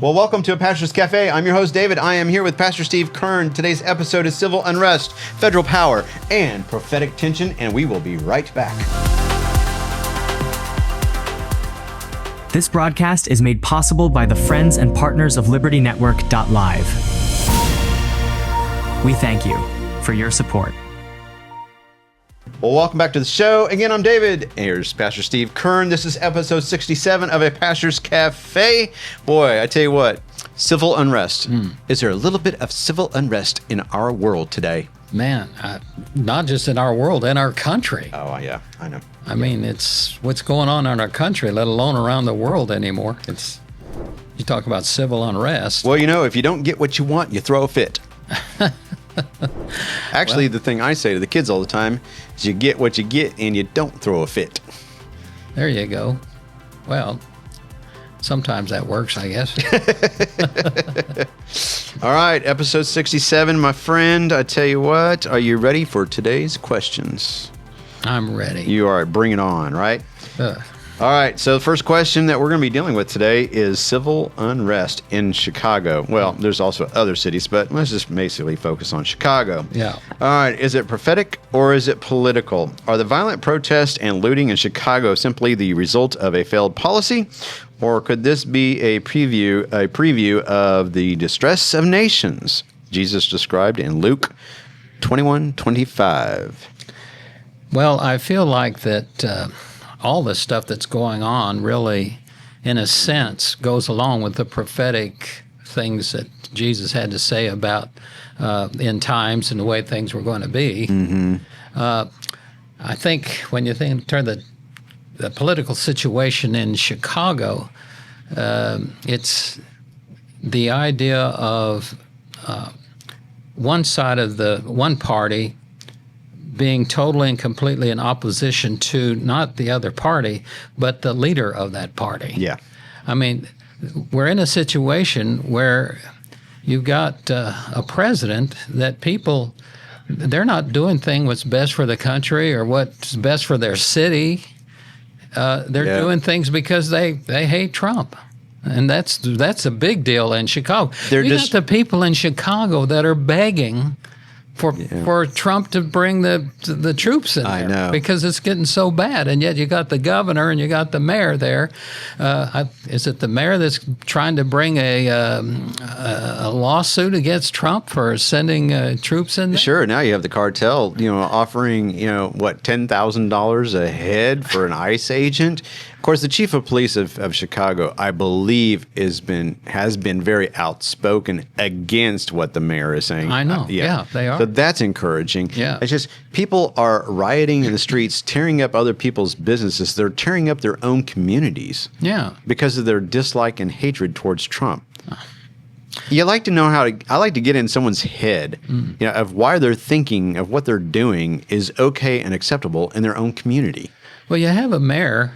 Well, welcome to a Pastor's Café. I'm your host, David. I am here with Pastor Steve Kern. Today's episode is Civil Unrest, Federal Power, and Prophetic Tension, and we will be right back. This broadcast is made possible by the friends and partners of LibertyNetwork.live. We thank you for your support. Well, welcome back to the show. Again, I'm David. Here's Pastor Steve Kern. This is episode 67 of a Pastor's Cafe. Boy, I tell you what, civil unrest. Is there a little bit of civil unrest in our world today? Man, not just in our world, in our country. Oh, yeah, I know. I mean, it's what's going on in our country, let alone around the world anymore. You talk about civil unrest. Well, you know, if you don't get what you want, you throw a fit. Actually, the thing I say to the kids all the time is you get what you get and you don't throw a fit. There you go. Well, sometimes that works, I guess. All right, episode 67, my friend. I tell you what, are you ready for today's questions? I'm ready. You are. Bring it on, right? All right, so the first question that we're going to be dealing with today is civil unrest in Chicago. Well, there's also other cities, but let's just basically focus on Chicago. Yeah. All right, is it prophetic or is it political? Are the violent protests and looting in Chicago simply the result of a failed policy? Or could this be a preview of the distress of nations Jesus described in Luke 21:25? Well, I feel like that all the stuff that's going on really, in a sense, goes along with the prophetic things that Jesus had to say about end times and the way things were going to be. Mm-hmm. I think when you turn the political situation in Chicago, it's the idea of one side of the one party being totally and completely in opposition to not the other party, but the leader of that party. Yeah. I mean, we're in a situation where you've got a president that people, they're not doing things what's best for the country or what's best for their city. They're doing things because they hate Trump. And that's a big deal in Chicago. You got the people in Chicago that are begging for Trump to bring the troops in there. I know. Because it's getting so bad. And yet you got the governor and you got the mayor there. Is it the mayor that's trying to bring a lawsuit against Trump for sending troops in there? Sure. Now you have the cartel, offering, $10,000 a head for an ICE agent. Of course, the chief of police of Chicago, I believe, has been very outspoken against what the mayor is saying. I know. Yeah, they are. So that's encouraging. Yeah. It's just people are rioting in the streets, tearing up other people's businesses. They're tearing up their own communities. Yeah. Because of their dislike and hatred towards Trump. You like to know I like to get in someone's head, of why they're thinking of what they're doing is okay and acceptable in their own community. Well, you have a mayor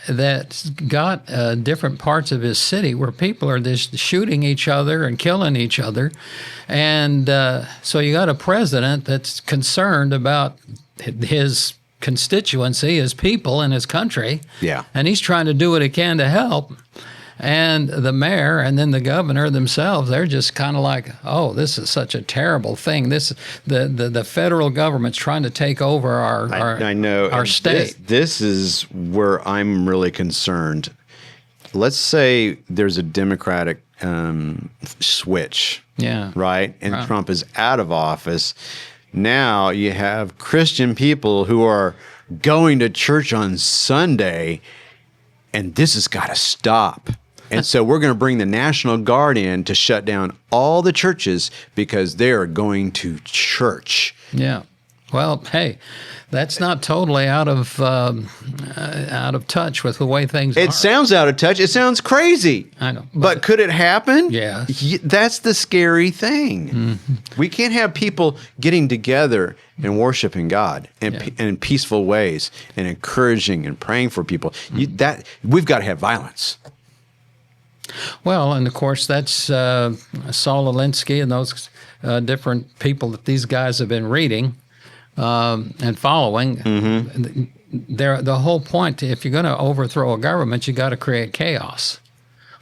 that's got different parts of his city where people are just shooting each other and killing each other. And so you got a president that's concerned about his constituency, his people, and his country. Yeah. And he's trying to do what he can to help. And the mayor and then the governor themselves, they're just kind of like, oh, this is such a terrible thing. The federal government's trying to take over our state. This is where I'm really concerned. Let's say there's a Democratic switch, right? And Trump is out of office. Now you have Christian people who are going to church on Sunday, and this has got to stop. And so we're going to bring the National Guard in to shut down all the churches because they're going to church. Yeah. Well, hey, that's not totally out of touch with the way things are. It sounds out of touch. It sounds crazy. I know. But could it happen? Yeah. That's the scary thing. Mm-hmm. We can't have people getting together and worshiping God in peaceful ways and encouraging and praying for people. We've got to have violence. Well, and of course, that's Saul Alinsky and those different people that these guys have been reading and following. Mm-hmm. The whole point, if you're going to overthrow a government, you got to create chaos.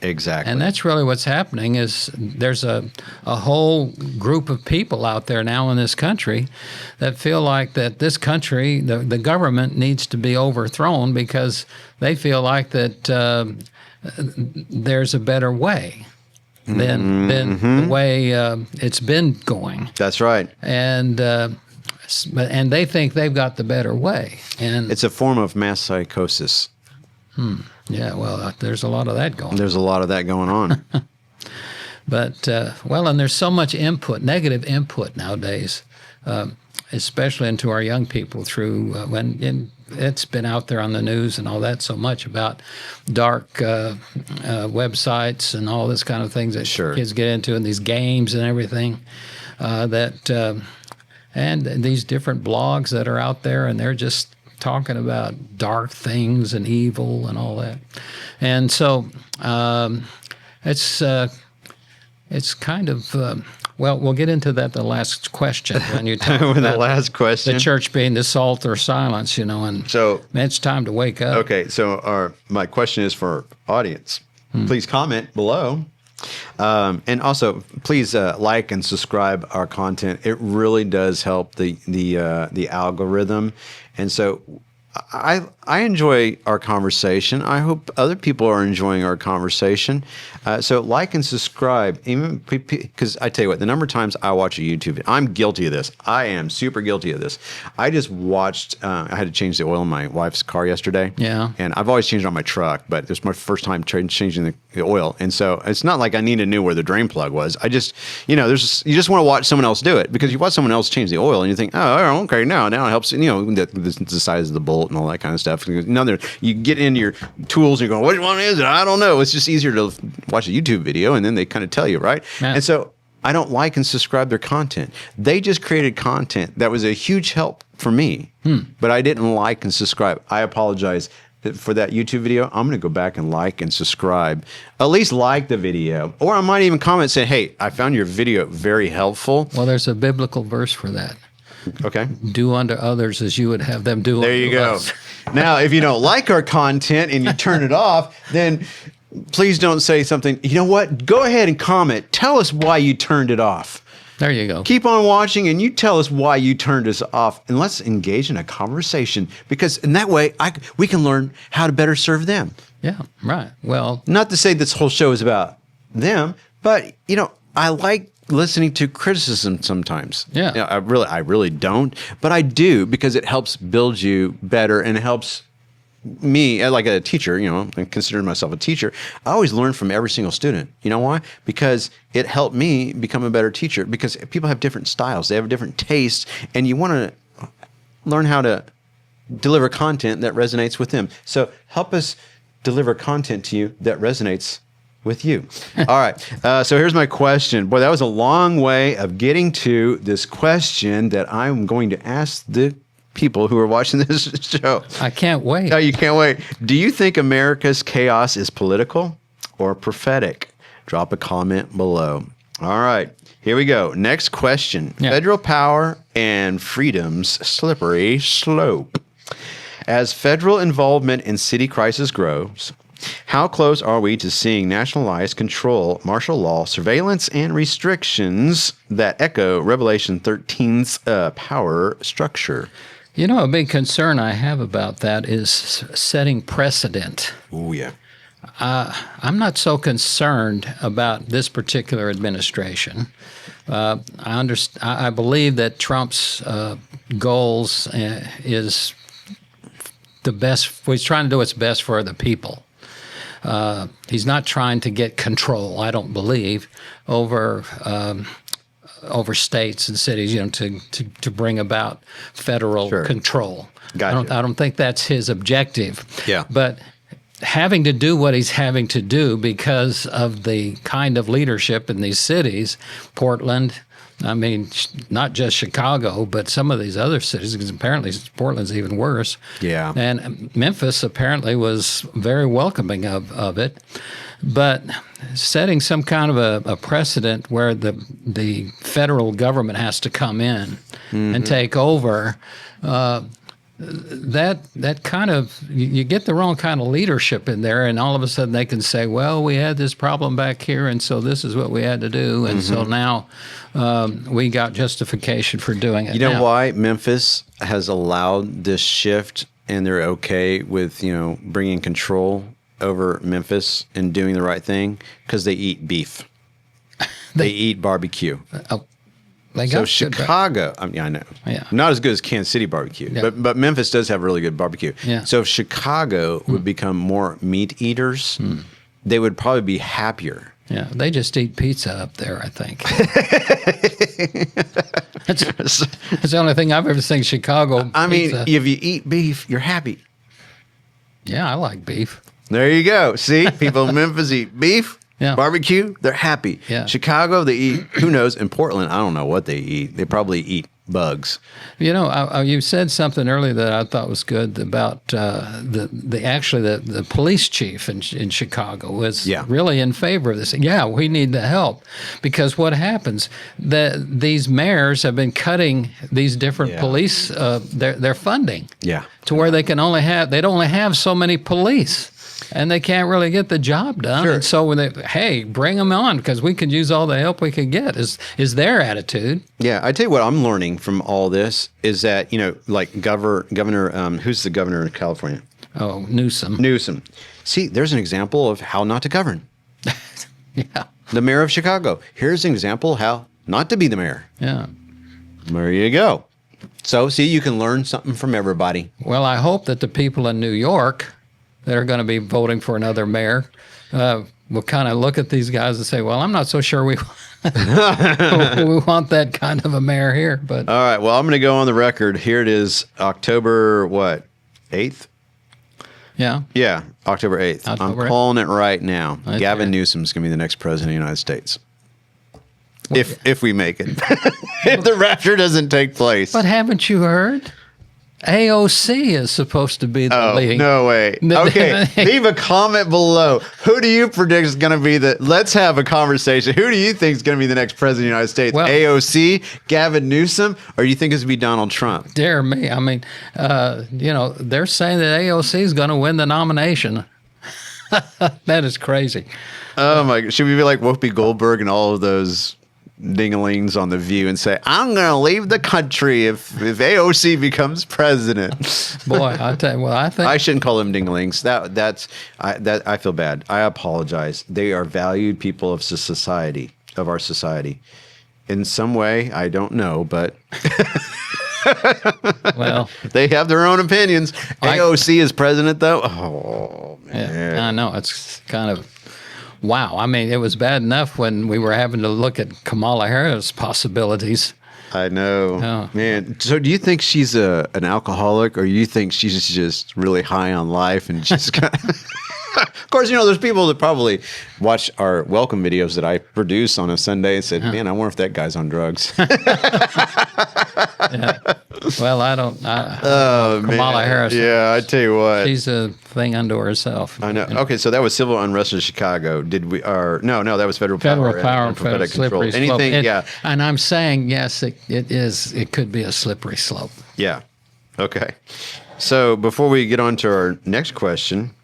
Exactly. And that's really what's happening is there's a whole group of people out there now in this country that feel like that this country, the government needs to be overthrown because they feel like that there's a better way than the way it's been going. That's right. And they think they've got the better way. And it's a form of mass psychosis. Yeah, well, there's a lot of that going on. There's a lot of that going on. But, and there's so much input, negative input nowadays, especially into our young people through when it's been out there on the news and all that so much about dark websites and all this kind of things that kids get into and these games and everything and these different blogs that are out there, and they're just talking about dark things and evil and all that. And so it's kind of, we'll get into that the last question when you talk about the last question. The church being the salt or silence, and so it's time to wake up. Okay, so my question is for our audience. Please comment below. And also, please like and subscribe our content. It really does help the algorithm. And so I enjoy our conversation. I hope other people are enjoying our conversation. So like and subscribe, even because I tell you what, the number of times I watch a YouTube video, I'm guilty of this. I am super guilty of this. I just watched, I had to change the oil in my wife's car yesterday. Yeah. And I've always changed it on my truck, but this was my first time changing the oil. And so it's not like I need to know where the drain plug was. I just, you just want to watch someone else do it, because you watch someone else change the oil and you think, oh, okay, now it helps, the size of the bolt and all that kind of stuff. You get into your tools and you go, which one is it? I don't know. It's just easier to watch a YouTube video and then they kind of tell you, right? Yeah. And so I don't like and subscribe their content. They just created content that was a huge help for me, but I didn't like and subscribe. I apologize for that YouTube video. I'm going to go back and like and subscribe. At least like the video. Or I might even comment saying, hey, I found your video very helpful. Well, there's a biblical verse for that. Okay. Do unto others as you would have them do there unto you go. us. Now, if you don't like our content and you turn it off, then please don't say something. You know what? Go ahead and comment. Tell us why you turned it off. There you go. Keep on watching and you tell us why you turned us off, and let's engage in a conversation, because in that way we can learn how to better serve them. Yeah, right. Well, not to say this whole show is about them, but I like listening to criticism sometimes. Yeah. I really don't, but I do, because it helps build you better and it helps me, like a teacher, I consider myself a teacher. I always learn from every single student. You know why? Because it helped me become a better teacher, because people have different styles. They have different tastes, and you want to learn how to deliver content that resonates with them. So help us deliver content to you that resonates with you. All right. So here's my question. Boy, that was a long way of getting to this question that I'm going to ask the people who are watching this show. I can't wait. No, you can't wait. Do you think America's chaos is political or prophetic? Drop a comment below. All right. Here we go. Next question. Yeah. Federal power and freedom's slippery slope. As federal involvement in city crisis grows, how close are we to seeing nationalized control, martial law, surveillance, and restrictions that echo Revelation 13's power structure? A big concern I have about that is setting precedent. Oh, yeah. I'm not so concerned about this particular administration. I believe that Trump's goals is the best. He's trying to do what's best for the people. He's not trying to get control, I don't believe, over states and cities, to bring about federal control. Gotcha. I don't think that's his objective. Yeah. But having to do what he's having to do because of the kind of leadership in these cities, Portland, not just Chicago, but some of these other cities, because apparently Portland's even worse. Yeah. And Memphis apparently was very welcoming of it. But setting some kind of a precedent where the federal government has to come in and take over, that kind of, you get the wrong kind of leadership in there, and all of a sudden they can say, well, we had this problem back here, and so this is what we had to do, and so now we got justification for doing it. You know why Memphis has allowed this shift, and they're okay with, bringing control over Memphis and doing the right thing? Because they eat beef. They eat barbecue. So Chicago, I know, not as good as Kansas City barbecue, but Memphis does have really good barbecue. Yeah. So if Chicago would become more meat eaters, they would probably be happier. Yeah, they just eat pizza up there, I think. That's the only thing I've ever seen Chicago. I mean, if you eat beef, you're happy. Yeah, I like beef. There you go. See, people in Memphis eat beef. Yeah. Barbecue, they're happy. Yeah. Chicago, they eat, who knows? In Portland, I don't know what they eat. They probably eat bugs. You said something earlier that I thought was good about the police chief in Chicago was really in favor of this. Yeah, we need the help, because what happens, these mayors have been cutting these different police their funding. Yeah. To where they'd only have so many police. And they can't really get the job done. Sure. And so when bring them on, because we could use all the help we could get, is their attitude. Yeah, I tell you what I'm learning from all this is that, like Governor, who's the governor of California? Oh, Newsom. See, there's an example of how not to govern. Yeah. The mayor of Chicago. Here's an example of how not to be the mayor. Yeah. There you go. So, see, you can learn something from everybody. Well, I hope that the people in New York that are going to be voting for another mayor will kind of look at these guys and say, well, I'm not so sure we want that kind of a mayor here. But all right, well, I'm going to go on the record. Here it is, October, 8th? Yeah. Yeah, October 8th. I'm calling it right now. Okay. Gavin Newsom's going to be the next president of the United States. If we make it. If the rapture doesn't take place. But haven't you heard? AOC is supposed to be the leading. No way. Okay, leave a comment below. Who do you predict is going to be let's have a conversation. Who do you think is going to be the next president of the United States? Well, AOC, Gavin Newsom, or do you think it's going to be Donald Trump? Dear me. I mean, they're saying that AOC is going to win the nomination. That is crazy. Oh, my God. Should we be like Whoopi Goldberg and all of those ding-a-lings on The View and say, I'm going to leave the country if AOC becomes president? Boy, I tell you, I think I shouldn't call them ding-a-lings. I feel bad. I apologize. They are valued people of our society. In some way, I don't know, but well, they have their own opinions. AOC is president, though. Oh, man. Yeah, I know. It's kind of wow. I mean, it was bad enough when we were having to look at Kamala Harris' possibilities. I know. Man. So do you think she's an alcoholic, or you think she's just really high on life and just kind of... Of course, there's people that probably watch our welcome videos that I produce on a Sunday and said, man, I wonder if that guy's on drugs. Yeah. Well, I don't. Kamala Harris. Yeah, I tell you what. She's a thing unto herself. I know. Okay, so that was civil unrest in Chicago. Did we? No, that was federal power and prophetic control. Anything? Yeah. And I'm saying yes, it is. It could be a slippery slope. Yeah. Okay. So before we get on to our next question,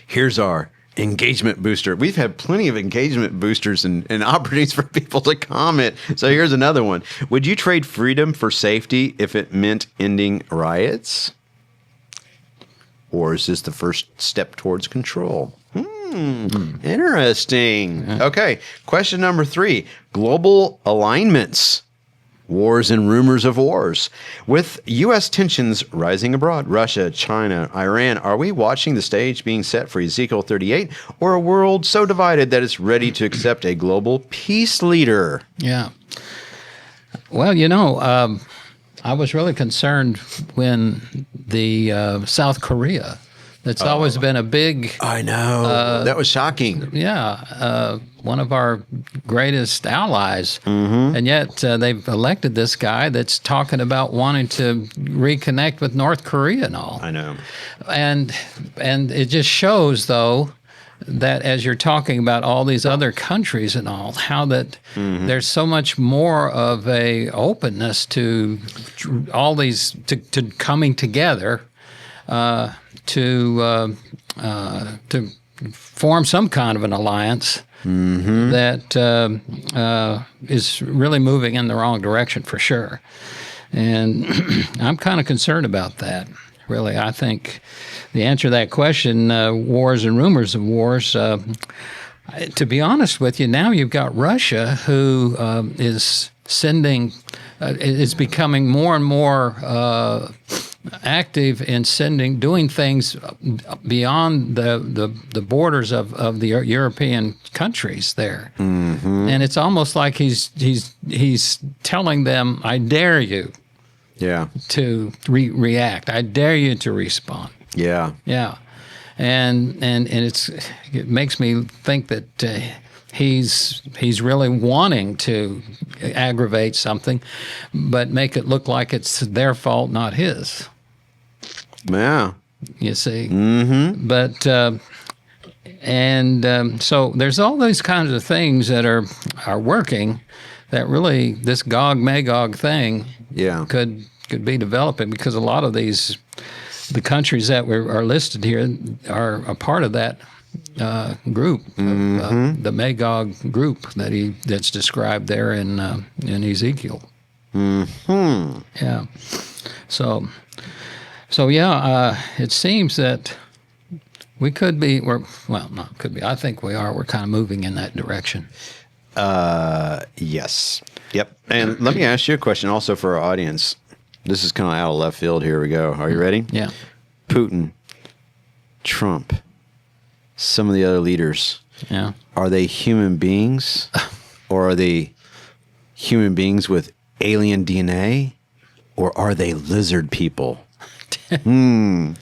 here's our engagement booster. We've had plenty of engagement boosters and opportunities for people to comment. So here's another one. Would you trade freedom for safety if it meant ending riots? Or is this the first step towards control? Interesting. Okay. Question number 3. Global alignments. Wars and rumors of wars. With U.S. tensions rising abroad, Russia, China, Iran, are we watching the stage being set for Ezekiel 38, or a world so divided that it's ready to accept a global peace leader? Yeah. Well, I was really concerned when the South Korea, that's always been a big... I know. That was shocking. Yeah. One of our greatest allies. Mm-hmm. And yet they've elected this guy that's talking about wanting to reconnect with North Korea and all. I know. And it just shows, though, that as you're talking about all these other countries and all, how that there's so much more of a openness to all these to coming together to form some kind of an alliance that is really moving in the wrong direction for sure. And I'm kind of concerned about that. Really, I think the answer to that question, wars and rumors of wars, to be honest with you, now you've got Russia who is sending, is becoming more and more active in doing things beyond the borders of the European countries there. And it's almost like he's telling them, I dare you. Yeah. To react. I dare you to respond. Yeah. Yeah. And it makes me think that he's really wanting to aggravate something, but make it look like it's their fault, not his. Yeah. You see? But so there's all these kinds of things that are working that really this Gog Magog thing could be developing, because a lot of the countries that are listed here are a part of that group, the Magog group that's described there in Ezekiel. Yeah. So it seems that we could be, I think we are. We're kind of moving in that direction. Yes. Yep. And let me ask you a question also for our audience. This is kind of out of left field. Here we go. Are you ready? Yeah. Putin, Trump, some of the other leaders. Yeah. Are they human beings, or are they human beings with alien DNA, or are they lizard people? Comment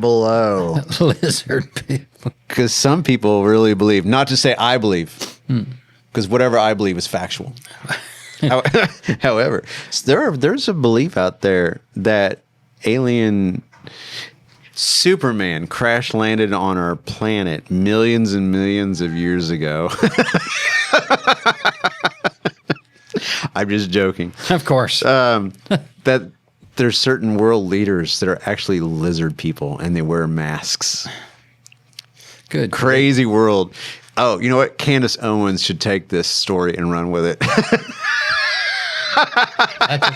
below. Lizard people. Because some people really believe, not to say I believe, because whatever I believe is factual. However, there's a belief out there that alien Superman crash landed on our planet millions and millions of years ago. I'm just joking. Of course. That there's certain world leaders that are actually lizard people, and they wear masks. Good. Crazy world. Oh, you know what? Candace Owens should take this story and run with it.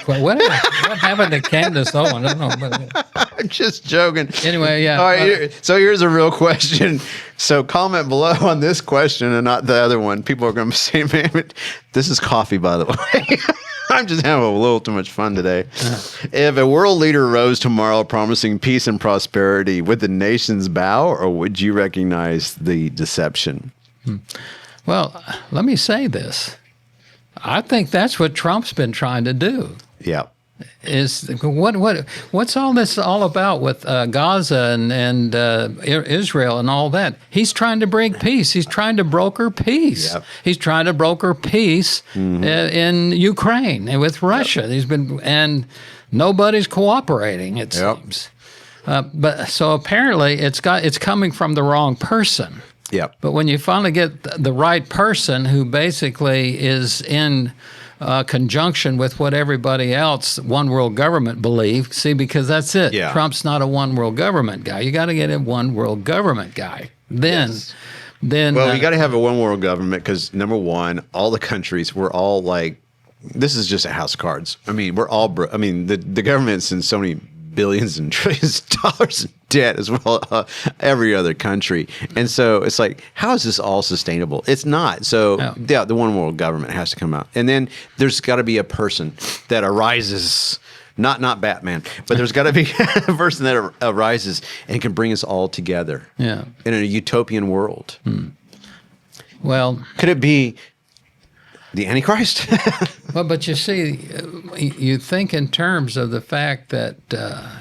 What happened to Candace Owens? I don't know. I'm just joking. Anyway, yeah. All right, so here's a real question. So comment below on this question and not the other one. People are going to say, man, this is coffee, by the way. I'm just having a little too much fun today. If a world leader rose tomorrow promising peace and prosperity, would the nations bow, or would you recognize the deception? Well, let me say this. I think that's what Trump's been trying to do. Yeah. Is what's all this all about with Gaza and Israel and all that? He's trying to bring peace. He's trying to broker peace. Yep. He's trying to broker peace in Ukraine and with Russia. Yep. And nobody's cooperating, it seems. But so apparently it's coming from the wrong person. Yeah. But when you finally get the right person who basically is in conjunction with what everybody else, one world government, believes, see, because that's it. Yeah. Trump's not a one world government guy. You got to get a one world government guy. Then, well, you got to have a one world government because, number one, all the countries, we're all like, this is just a house of cards. I mean, we're all, the government's in so many billions and trillions of dollars in debt as well every other country. And so it's like, how is this all sustainable? It's not. So the one world government has to come out. And then there's got to be a person that arises, not Batman, but there's got to be a person that arises and can bring us all together in a utopian world. Well, could it be the Antichrist? Well, but you see, you think in terms of the fact that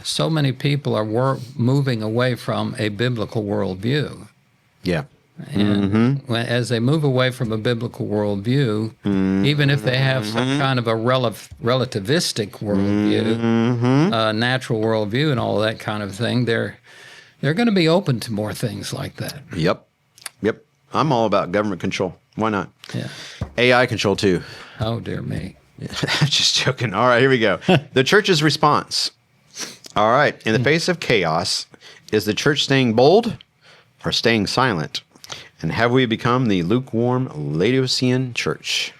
so many people are moving away from a biblical worldview. Yeah. And as they move away from a biblical worldview, even if they have some kind of a relativistic worldview, natural worldview and all of that kind of thing, they're they're going to be open to more things like that. Yep. I'm all about government control. Why not? Yeah. AI control too. Oh, dear me. Just joking. All right, here we go. The church's response. All right. In the face of chaos, is the church staying bold or staying silent? And have we become the lukewarm Laodicean church?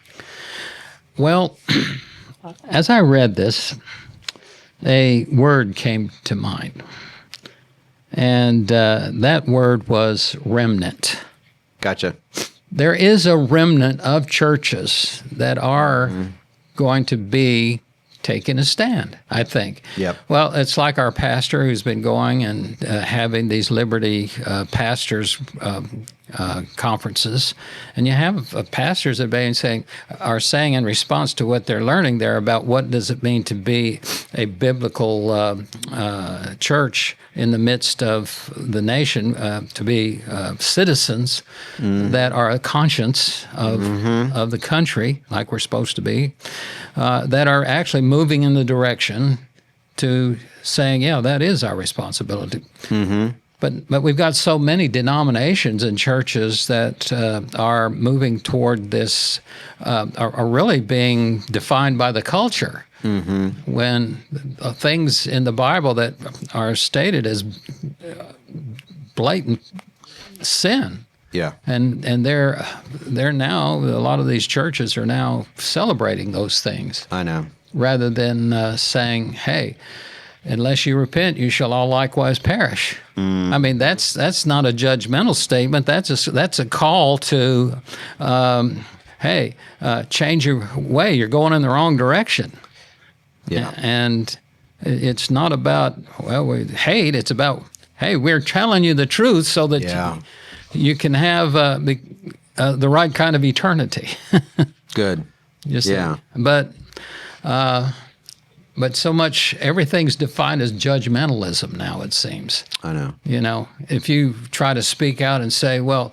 Well, as I read this, a word came to mind. And that word was remnant. Gotcha. There is a remnant of churches that are going to be taking a stand, I think. Yep. Well, it's like our pastor who's been going and having these Liberty pastors conferences, and you have pastors that are saying in response to what they're learning there about what does it mean to be a biblical church in the midst of the nation, to be citizens that are a conscience of the country, like we're supposed to be, that are actually moving in the direction to saying, yeah, that is our responsibility. But we've got so many denominations and churches that are moving toward this, are really being defined by the culture. When things in the Bible that are stated as blatant sin. Yeah. And they're now, a lot of these churches are now celebrating those things. I know. Rather than saying, hey, unless you repent, you shall all likewise perish. I mean, that's not a judgmental statement. That's a call to, hey, change your way. You're going in the wrong direction. Yeah. And it's not about, we hate. It's about, hey, we're telling you the truth so that you can have the right kind of eternity. Good. Yeah. But so much, everything's defined as judgmentalism now, it seems. I know. You know, if you try to speak out and say, well,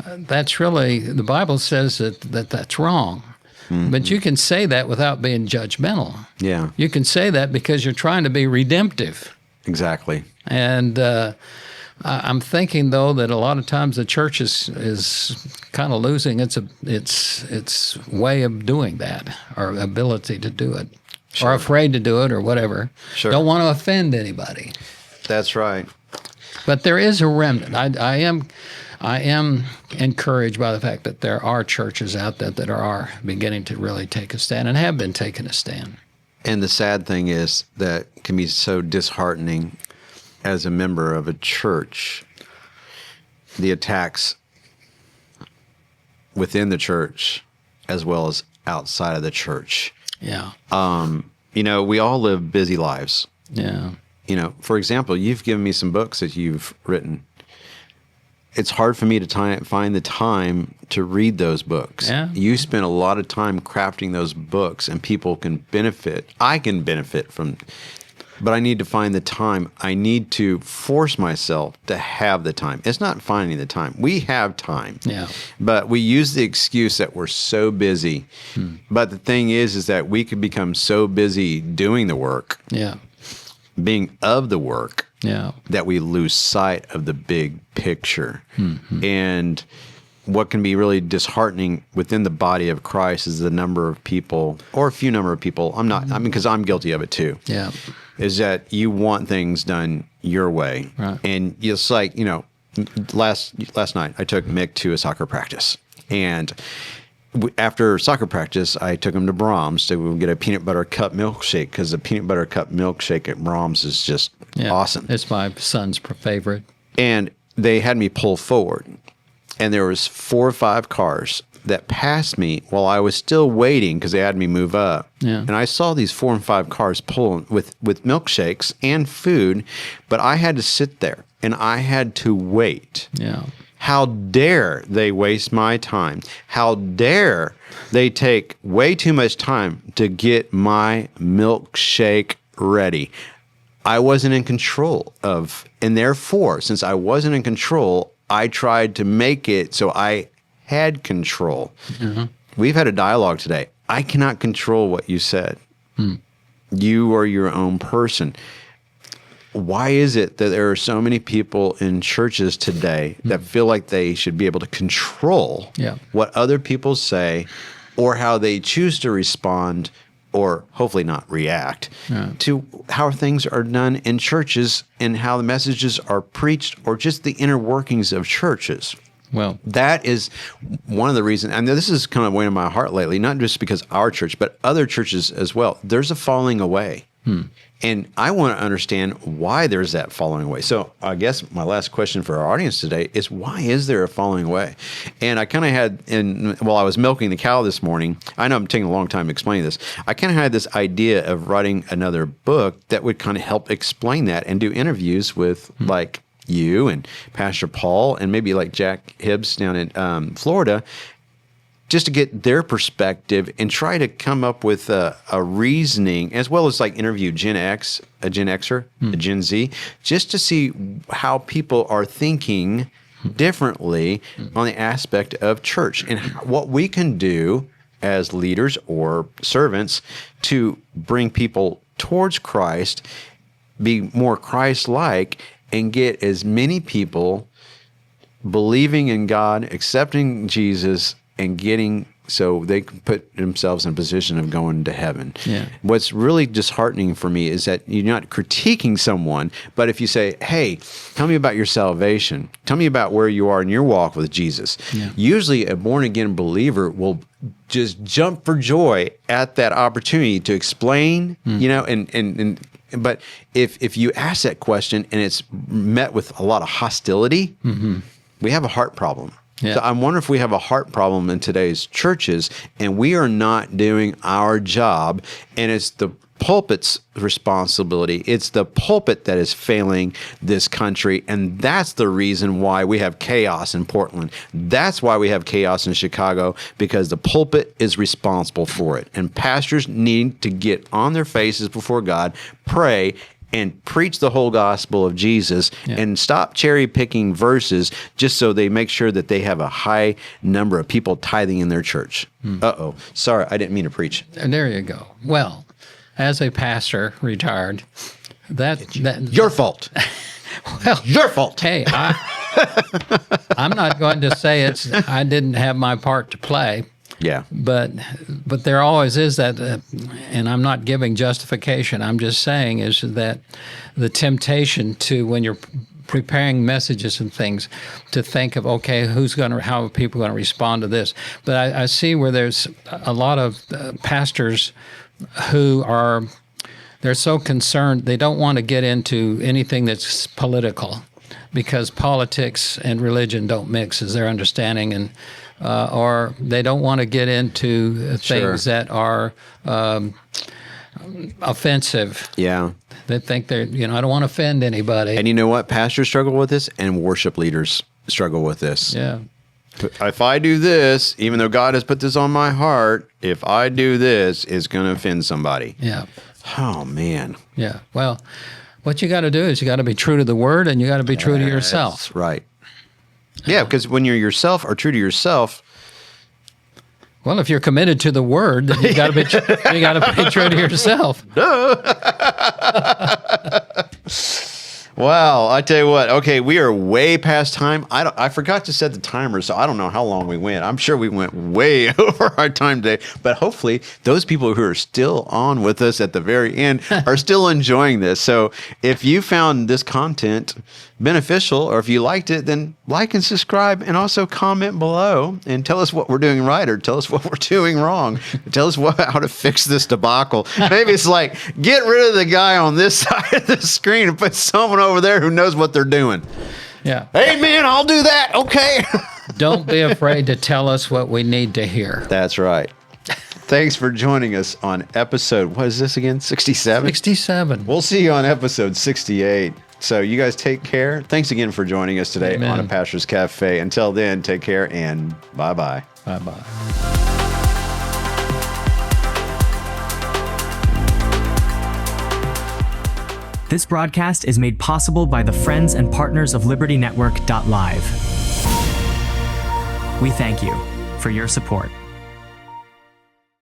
that's really, the Bible says that's wrong. But you can say that without being judgmental. Yeah. You can say that because you're trying to be redemptive. Exactly. And I'm thinking, though, that a lot of times the church is kind of losing its way of doing that, or ability to do it. Sure. Or afraid to do it, or whatever. Sure. Don't want to offend anybody. That's right. But there is a remnant. I am encouraged by the fact that there are churches out there that are beginning to really take a stand and have been taking a stand. And the sad thing is that can be so disheartening as a member of a church, the attacks within the church as well as outside of the church. Yeah. You know, we all live busy lives. Yeah. You know, for example, you've given me some books that you've written. It's hard for me to find the time to read those books. Yeah. You spend a lot of time crafting those books, and people can benefit. I can benefit from, but I need to find the time. I need to force myself to have the time. It's not finding the time. We have time. Yeah. But we use the excuse that we're so busy. But the thing is that we could become so busy doing the work. Yeah. Being of the work. Yeah. That we lose sight of the big picture. And what can be really disheartening within the body of Christ is the number of people, or a few number of people, because I'm guilty of it too. Yeah. Is that you want things done your way. Right. And it's like, you know, last night I took Mick to a soccer practice. And after soccer practice, I took him to Brahms to get a peanut butter cup milkshake, because the peanut butter cup milkshake at Brahms is just awesome. It's my son's favorite. And they had me pull forward, and there was 4 or 5 cars that passed me while I was still waiting because they had me move up. Yeah. And I saw these 4 and 5 cars pulling with milkshakes and food, but I had to sit there and I had to wait. Yeah. How dare they waste my time? How dare they take way too much time to get my milkshake ready? I wasn't in control of, and therefore, since I wasn't in control, I tried to make it so I had control. We've had a dialogue today. I cannot control what you said. You are your own person. why is it that there are so many people in churches today that feel like they should be able to control what other people say or how they choose to respond, or hopefully not react, to how things are done in churches and how the messages are preached, or just the inner workings of churches? Well, that is one of the reasons, and this is kind of weighing on my heart lately, not just because our church, but other churches as well. There's a falling away. And I want to understand why there's that falling away. So I guess my last question for our audience today is, why is there a falling away? And I kind of had, while I was milking the cow this morning, I know I'm taking a long time explaining this, I kind of had this idea of writing another book that would kind of help explain that and do interviews with like you and Pastor Paul and maybe like Jack Hibbs down in Florida, just to get their perspective and try to come up with a reasoning, as well as like interview Gen X, a Gen Xer, a Gen Z, just to see how people are thinking differently on the aspect of church and what we can do as leaders or servants to bring people towards Christ, be more Christ-like, and get as many people believing in God, accepting Jesus, and getting so they can put themselves in a position of going to heaven. Yeah. What's really disheartening for me is that you're not critiquing someone, but if you say, hey, tell me about your salvation, tell me about where you are in your walk with Jesus, usually a born-again believer will just jump for joy at that opportunity to explain, you know, but if you ask that question and it's met with a lot of hostility, we have a heart problem. Yeah. So I wonder if we have a heart problem in today's churches and we are not doing our job, and it's the pulpit's responsibility. It's the pulpit that is failing this country, and that's the reason why we have chaos in Portland. That's why we have chaos in Chicago, because the pulpit is responsible for it. And pastors need to get on their faces before God, pray, and preach the whole gospel of Jesus, and stop cherry picking verses just so they make sure that they have a high number of people tithing in their church. Sorry, I didn't mean to preach. And there you go. Well, as a pastor, retired, your fault. Well, your fault. Hey, I'm not going to say I didn't have my part to play. Yeah. But there always is that, and I'm not giving justification, I'm just saying is that the temptation to, when you're preparing messages and things, to think of, okay, how are people going to respond to this? But I see where there's a lot of pastors who they're so concerned, they don't want to get into anything that's political, because politics and religion don't mix, is their understanding, and or they don't want to get into things that are offensive. Yeah. They think I don't want to offend anybody. And you know what? Pastors struggle with this, and worship leaders struggle with this. Yeah. If I do this, even though God has put this on my heart, if I do this, it's going to offend somebody. Yeah. Oh, man. Yeah. Well, what you got to do is you got to be true to the word, and you got to be true to yourself. That's right. Yeah, because when you're yourself or true to yourself. Well, if you're committed to the word, then you got to be true to yourself. Wow, I tell you what. Okay, we are way past time. I forgot to set the timer, so I don't know how long we went. I'm sure we went way over our time today, but hopefully those people who are still on with us at the very end are still enjoying this. So if you found this content beneficial, or if you liked it, then like and subscribe, and also comment below and tell us what we're doing right, or tell us what we're doing wrong. Tell us how to fix this debacle. Maybe it's like, get rid of the guy on this side of the screen and put someone over there who knows what they're doing. Yeah. Hey, man, I'll do that. Okay. Don't be afraid to tell us what we need to hear. That's right. Thanks for joining us on episode, what is this again? 67? 67. We'll see you on episode 68. So you guys take care. Thanks again for joining us today on A Pastor's Cafe. Until then, take care and bye-bye. Bye-bye. This broadcast is made possible by the friends and partners of LibertyNetwork.live. We thank you for your support.